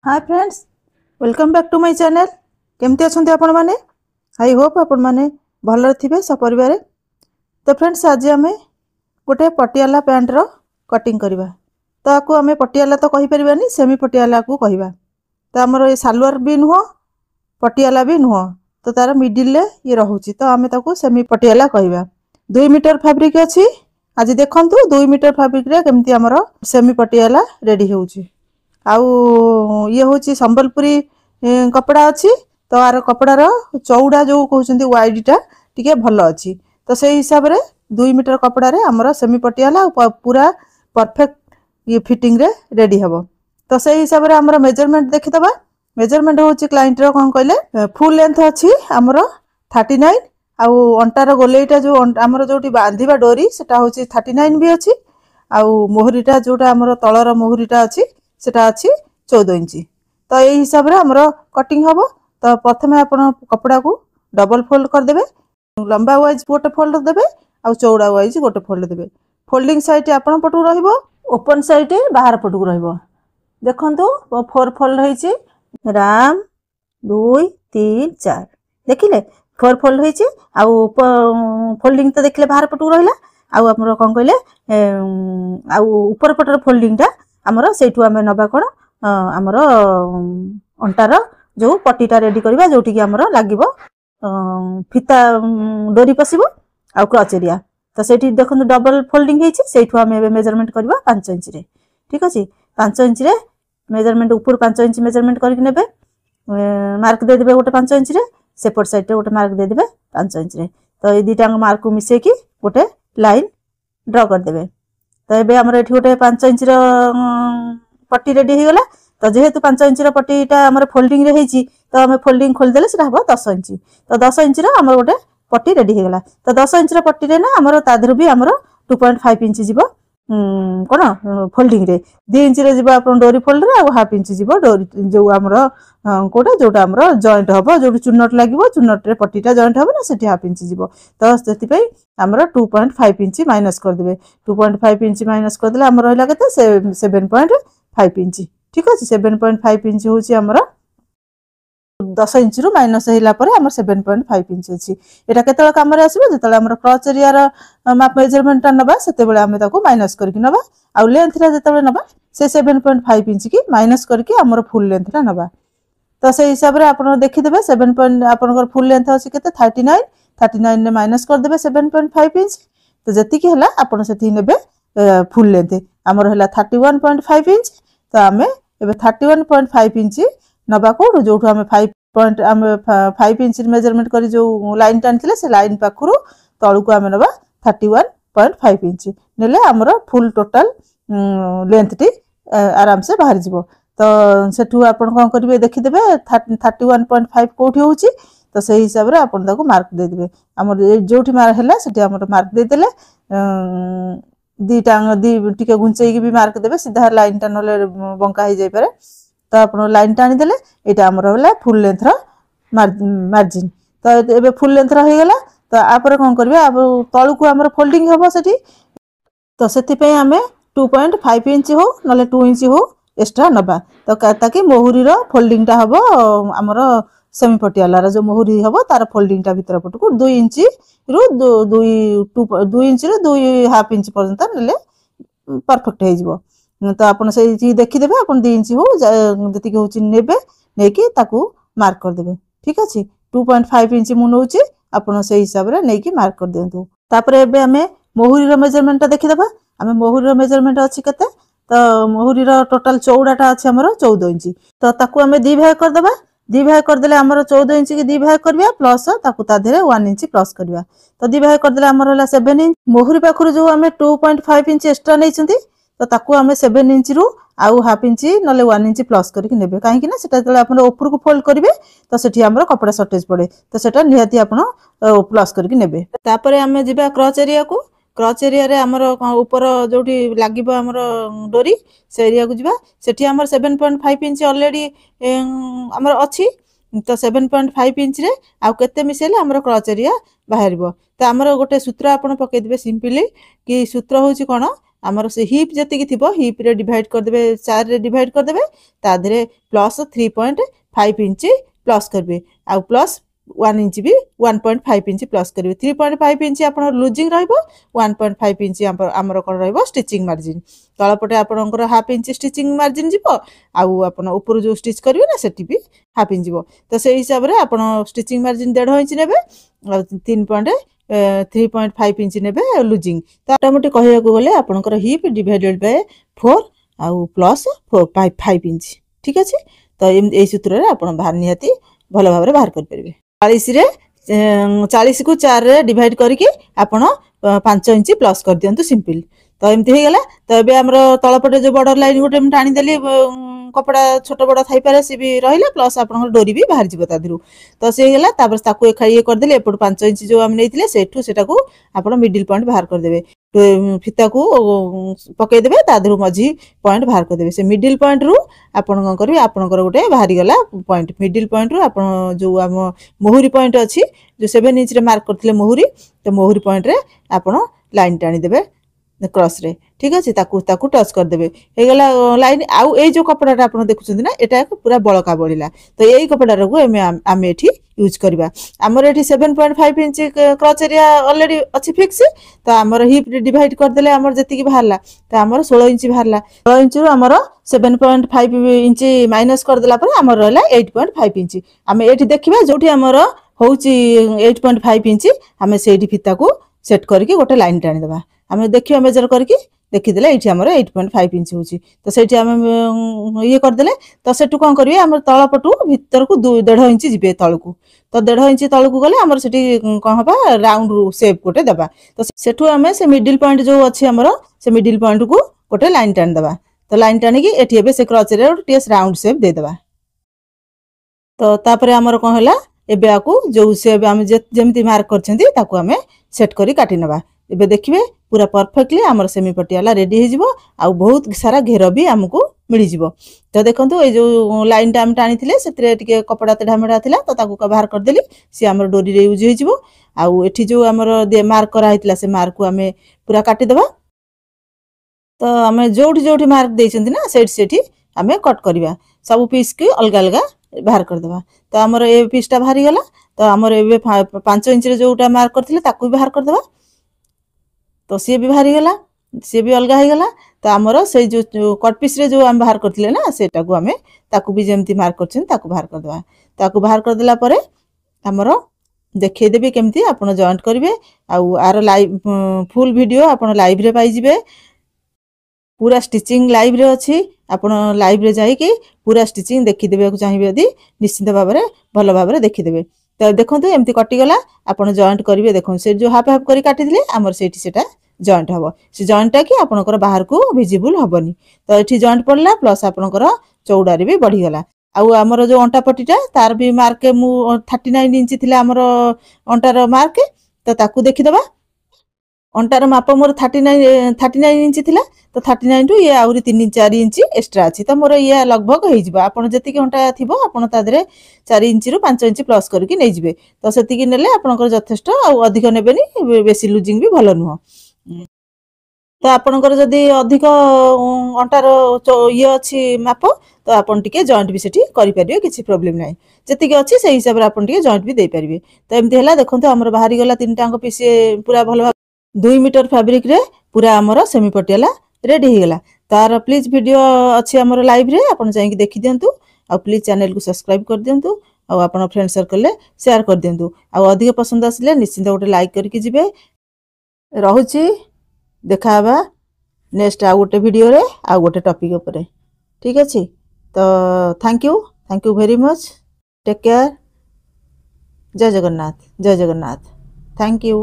Hi friends, welcome back to my channel. केमती अच्छे आपण मैंने? आई होप आपण मैंने भल थे सपरिवार। तो फ्रेंड्स, आज आम गोटे पटियाला पैंट रो कटिंग करवा। तो आपको आम पटियाला तो कहींपरानी, सेमी पटियाला को कहवा। तो आमर ये सालवार भी नुह, पटियाला भी नुह, तो तार मिडिल ये रोचे, तो आम ताको सेमी पटियाला कहवा। 2 मीटर फैब्रिक अच्छी। आज देखु 2 मीटर फैब्रिक केमती आमर सेमी पटियाला रेडी होउची। आउ ये हूँ संबलपुरी कपड़ा अच्छी। तो आर कपड़ार चौड़ा जो कहते वाइडटा टी भल अच्छी। तो से हिसाब से 2 मीटर कपड़ा आमर सेमी पटियाला पूरा परफेक्ट ये फिटिंग रे रेडी हम। तो से हिसाब से आमर मेजरमेंट देखीदबा। मेजरमेंट हूँ क्लाइंटर कौन कहले फुल लेंथ अच्छी आमर 39। आउ अंटार गोलेटा जो आमर जो बांधा डोरी सेटा हूँ 39 भी अच्छी। आउ मोहरीटा जोटा आमर तलर मोहरीटा अच्छी सेटा अच्छी 14 इंच। तो यही हिसाब से आमर कटिंग हम। तो प्रथम आप कपड़ा को डबल फोल्ड करदे, लंबा वाइज गोटे फोल्ड देवे आ चौड़ा वाइज गोटे फोल्ड देवे। फोल्डिंग साइड आपण पटू रहिबो, ओपन साइड बाहर पटू रहिबो। देखंतु 4 फोल्ड होईची, राम 2 3 4 देखिले 4 फोल्ड होईची। आ फोल्डिंग तो देखले बाहर पटू रहिला। आउ हमर कोन कहले आउ ऊपर पटर फोल्डिंग टा आमर सेठू आमे नबा कोन आमर अंटार जो पट्टीटा रेडी करबा, जोटी कि आमर लागिबो फिता डोरी पसिबो आ क्रच एरिया। तो सेठी देखंतु डबल फोल्डिंग हेछि, सेठू आमे मेजरमेंट करबा 5 इंच रे। ठीक अछि, 5 इंच रे मेजरमेंट ऊपर 5 इंच मेजरमेंट करके नेबे। मार्क दे देबे गोटे 5 इंच रे, सेपट साइड रे गोटे मार्क दे देबे 5 इंच रे। तो ए दुटा मार्क को मिसे की गोटे लाइन ड्रा कर देबे। तो ये आमर ये गोटे 5 इंच पट्टी रेडी हो गला। तो जेहेतु 5 इंच पट्टीटा आमर फोल्डिंग रे हेछि, तो आम फोल्डिंग खोलदेले सेटा हम 10 इंच। तो 10 इंच आमर गोटे पट्टी रेडी हो गला। तो 10 इंच पट्टी रे ना आमर ताधर भी आमर 2.5 इंच जीवो कोन फोल्डिंग रे। 2 इंच रे जीवो आपन डोरी फोल्ड रे, आ हाफ इंच जीवो डोरी जो आमर कोटा जोटा आमर जॉइंट हबो, जो चुन्नट लागिवो, चुन्नट रे पट्टीटा जॉइंट हबो ना, सेठी हाफ इंच जीवो। तो सेति पई आमर 2.5 इंच माइनस कर देबे। 2.5 इंच माइनस कर देले आमर रहला केते 7.5 इंच। ठीक अछि, 7.5 इंच होछि आमर 10 इंच रु माइनस हैला परे आमर 7.5 इंच अछि। एटा केतळ काम रे आसीबो, जेतळ आमर क्रच एरिया रो माप मेजरमेंट नबा, सेते बेले आमे ताको माइनस करके नबा। आ लेंथ रा जेतळ नबा से 7.5 इंच की माइनस करके आमर फुल लेंथ रा नबा। तो से हिसाब रे आपण देखि देबे 7 पॉइंट आपनकर फुल लेंथ अछि केते 39। 39 ने माइनस कर देबे 7.5 इंच। तो जति की हला आपण सेति नेबे फुल लेंथ आमर हला 31.5 इंच। तो आमे एबे 31.5 इंच नबा को जोठो आमे 5 इंच मेजरमेंट करी जो लाइन टानथिले से लाइन पाखरु तळु को आमे नबा 31.5 इंच नेले आमर फुल टोटल लेंथ टी आराम से बाहर जिवो। तो सेठू आपण कोन करिवे देखि देबे 31.5 कोठी होउची। तो से हिसाब रे आपण ताको मार्क दे देबे। हमर जोठी मार हैला सेठी हमर मार्क दे देले दी टिके गुंचेई की भी मार्क देबे, सीधा लाइन टा नले बंका हो जाय पारे। तो आपण लाइन टाणी देले एटा हमर होला फुल लेंथ रो मार्जिन। तो एबे फुल लेंथ रो हे गेला। तो आपर कोन करबे अब तळु को हमर फोल्डिंग हबो सेठी। तो सेति पे हमें 2.5 इंच हो नले 2 इंच हो एक्स्ट्रा नबा। तो ताकि मोहरी रो फोल्डिंग टा हबो हमर सेमी पटियाला रो जो मोहरी हबो तार फोल्डिंग टा भीतर पटको 2 इंच रु 2 इंच रु 2 हाफ इंच पर्यंत नेले परफेक्ट हे जिवो। तो आपण से जी देखि देबे, आपण 2 इंच हो जति के होची नेबे, नेकी ताकू मार्क कर देबे। ठीक अछि, 2.5 इंच मु नउची, आपण से हिसाब रे नेकी मार्क कर देंतु। तापर एबे हमें मोहरी रो मेजरमेंट देखि देबा। हमें मोहरी रो मेजरमेंट अछि केते, तो मोहरी रो टोटल चौड़ाटा अछि हमर 14 इंच। तो ताकू हमें 2 भाग कर देबा। 2 भाग कर देले हमर 14 इंच के 2 भाग करबिया, प्लस ताकू ता धरे 1 इंच प्लस करबिया। तो 2 भाग कर देले हमर होला 7 इंच। मोहरी पाखरु जो हमें 2.5 इंच एक्स्ट्रा नै छथि, तो ताकू हमें 7 इंच रु आउ हाफ इंच नले 1 इंच प्लस करके नेबे। काहे कि ना सेटा जले आपण ऊपर को फोल्ड करिवे, तो सेठी हमर कपड़ा शॉर्टेज पड़े। तो सेटा निहाती आपण प्लस करके नेबे। तापरे हमें जिबा क्रच एरिया को। क्रच एरिया रे हमर ऊपर जोठी लागिबो हमर डोरी से एरिया को जिबा। सेठी हमर 7.5 इंच ऑलरेडी हमर अछि। तो 7.5 इंच रे आ केते मिसेले हमर क्रच एरिया बाहरबो। तो हमर गोटे सूत्र आपण पके दिबे सिंपली कि सूत्र होची कोन आमर से हिप जति थी हिप रे डिवाइड करदे 4 रे डिवाइड करदे ताधे प्लस 3.5 इंच प्लस करेंगे आउ प्लस 1 इंच भी 1.5 इंच प्लस करेंगे 3.5 इंच आप लुजिंग रहिबो 1.5 इंच आमर कौन रहिबो स्टिचिंग मार्जिन तलपटे आपणकर हाफ इंच स्टिचिंग मार्जिन जीवो आउ आपण ऊपर जो स्टिच करेंगे ना सेठी भी हाफ इंच जीवो तो से हिसाब रे आपण स्टिचिंग मार्जिन 1.5 इंच नेबे 3.5 इंच नेबे लुजिंग तो मोटामोटी कहया गले आपणकर हिप डिवाइडेड बाय 4 आउ प्लस 5 इंच ठीक अच्छे तो ये सूत्र में आप निहाती भल भाव बाहर करेंगे 40 को 4 रे डिवाइड करके आपण 5 इंच प्लस कर दिंतु सिंपल तो एमती हो गला तो ये आम तलपटे जो बॉर्डर लाइन गोटे टाणीदेली कपड़ा छोट बड़ थी पारे सी भी रहा प्लस आप डोरी भी बाहर जीव तादू तो सी गला ये करदे एपट 5 इंच जो आम नहीं सेटा को आप मिडिल पॉइंट बाहर करदे फिता को पकईदे तादू मझी पॉइंट बाहर करदे से मिडिल पॉइंट रु आपन कौन करेंगे आपंकर गोटे बाहरी गला पॉइंट मिडिल पॉइंट रु आप जो आम मुहुरी पॉइंट अच्छी जो 7 इंच मार्क करते मुहुरी तो मुहुरी पॉइंट रे आप लाइन टाणीदे क्रॉस रे ठीक अच्छे ताकू टच करदे हो गला लाइन आउ ए जो कपड़ा आप देखुं ना यहाँ पूरा बड़का बड़ा तो यही कपड़ा को आम ये यूज करवा आमर ये 7.5 इंच क्रॉच एरिया ऑलरेडी अच्छी फिक्स तो आमर हिप डिवाइड करदे आमर जी बाहर तो आमर 16 इंच बाहर 16 इंच रु आमर 7.5 इंच माइनस करदेला आमर रहा 8.5 इंच आम ये देखा जो आमर हूँ 8.5 इंच आम से फिता को सेट करके गोटे लाइन टाणीदे आम देखिए मेजर करके देखीदे ये आमर 8.5 इंच हो तो से आम ये करदे तो सेठू कौन करेंगे आम तलपटू भीतर को 1.5 इंच जी तल को तो 1.5 इंच तल को गले आमर से कौन हम राउंड सेप गोटे दबा तो सेठू आम से मिडिल पॉइंट जो अच्छी आमर से मिडिल पॉइंट को गोटे लाइन टाणीदे तो लाइन टाणिकी ये से क्रॉच रे राउंड सेप देदेबा तो तापर आमर कौन है एबे आकु जो सेप आम जमी मार्क कर सेट करी काटी नबा एबे देखिए पूरा परफेक्टली आमर सेमी पटियाला रेडी हो बहुत सारा घेर भी आमको मिल जाव तो देखो ये जो लाइन आम टाणी से कपड़ा तेढ़ा मेढ़ा था तो ताकू बाहर करदेली सी आम डोरी रे यूज हो आठी जो आमर मार्क कराई से मार्क को आम पूरा काटिदेबा तो आम जो मार्क देते ना से आम कट करवा सब पीस की अलग अलग बाहर करदे तो आमर ए पीसटा बाहरी गला तो आमर ए 5 इंच जोटा मार्क करथिले ताकू भी बाहर करदे तो सी भी बाहरी गला सी भी अलग हो गला तो आमर से जो कट पीस रे जो आम बाहर करथिले ना सेटा को आमे ताकू भी जेमती मार्क करछन ताकू बाहर करदे ताकू बाहर करदेला परे आमर देखै देबे केमती आपण जॉइंट करिवे आर लाइव फुल वीडियो आपण लाइव रे पाई जिवे पूरा स्टिचिंग लाइव रे अच्छी आपण लाइव रे जाई कि पूरा स्टिचिंग देखीदेवे चाहिए यदि निश्चित भाव में भल भाव में देखीदेवे तो देखो एमती कटिगला आपण जॉइंट करेंगे देखो से जो हाफ हाफ करी काटी आमर से जॉइंट हम से जॉइंटा कि आपंकर बाहर को विजिबल हेनी तो ये जॉइंट पड़ला प्लस आपंकर चौड़ारे भी बढ़ीगला आमर जो अंटा पट्टीटा तार भी मार्क मु 39 इंच थी आमर अंटार मार्क तो ताकू देखीदबा अंटार माप मोर 39 इंच थिला तो 39 टू ये आउरी 3-4 इंच एक्स्ट्रा अच्छी तो मोर ये लगभग हो आपड़ जी अंटा थी आपड़ तादे 4 इंच रु 5 इंच प्लस करके नहीं जाए तो से नेले आपंकर यथेष्ट अधिक नेबेनी बेसी लुजिंग भी भल नुह तो आपंकर जदि अधिक अंटार ये अच्छी माप तो आपन टिके जॉइंट भी सेठी करि परिबे किछि प्रॉब्लम नाही जति अच्छी से हिसाब रे आपन टिके जॉइंट भी दे परिबे तो एमती हला देखंतु हमर बाहरी गला 3टांग पीस पूरा भल 2 मीटर फैब्रिक रे पूरा आमर सेमी पटियाला रेडी हो गला तार प्लीज वीडियो अच्छी आमर लाइव रे आपन जाई देखि दियंतु आ प्लीज चैनल को सब्सक्राइब कर दियंतु आ आपन फ्रेंड सर्कल ले शेयर कर दियंतु आ अधिक पसंद आसिले निश्चित गोटे लाइक करके जिवे रहुची देखाबा नेक्स्ट आ गोटे वीडियो रे आ गोटे टॉपिक ऊपर ठीक अछि तो thank you very much take care जय जगन्नाथ थैंक यू।